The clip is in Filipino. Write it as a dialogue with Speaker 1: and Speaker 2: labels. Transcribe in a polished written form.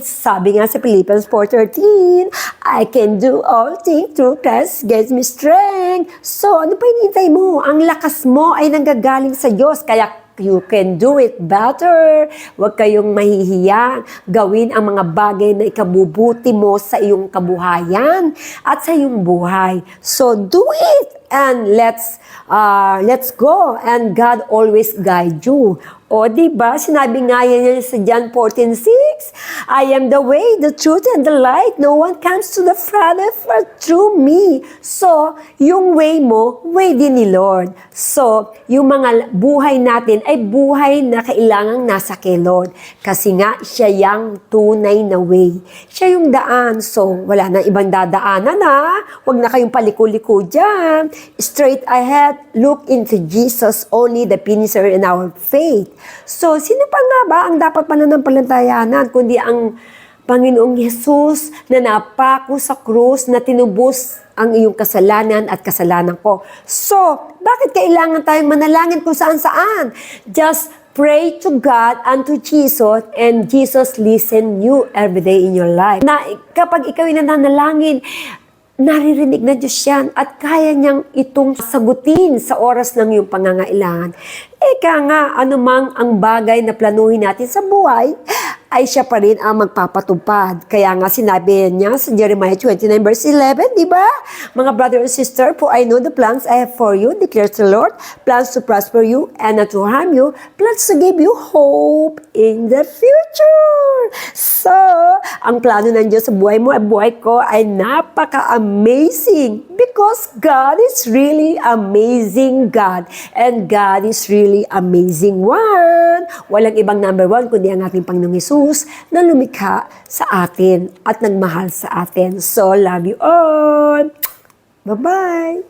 Speaker 1: Sabi nga sa Philippians 4:13, I can do all things through Christ gives me strength. So, ano pa hinihintay mo? Ang lakas mo ay nanggagaling sa Diyos, kaya you can do it better. Huwag kayong mahihiya. Gawin ang mga bagay na ikabubuti mo sa iyong kabuhayan at sa iyong buhay. So, do it! And let's go. And God always guide you. O, diba? Sinabi nga yan sa John 14:6, I am the way, the truth, and the light. No one comes to the Father but through me. So, yung way mo, way din ni Lord. So, yung mga buhay natin ay buhay na kailangang nasa kay Lord. Kasi nga, siya yung tunay na way. Siya yung daan. So, wala na ibang dadaanan ha. Huwag na kayong paliko-liko dyan. Straight ahead, look into Jesus, only the finisher in our faith. So, sino pa nga ba ang dapat pananampalatayanan kundi ang Panginoong Yesus na napako sa krus na tinubos ang iyong kasalanan at kasalanan ko. So, bakit kailangan tayong manalangin kung saan-saan? Just pray to God and to Jesus, and Jesus listen you every day in your life. Na kapag ikaw ay nananalangin, naririnig na Diyos yan at kaya niyang itong sagutin sa oras ng iyong pangangailangan. Eka nga, anumang ang bagay na planuhin natin sa buhay, ay siya pa rin ang magpapatupad. Kaya nga sinabi niya sa Jeremiah 29 verse 11, di ba? Mga brother and sister, for I know the plans I have for you, declares the Lord, plans to prosper you and not to harm you, plans to give you hope in the future. So, ang plano ng Diyos sa buhay mo at buhay ko ay napaka-amazing because God is really amazing God and God is really amazing one. Walang ibang number one kundi ang ating Panginoong Hesus na lumikha sa atin at nagmahal sa atin. So, love you all. Bye-bye.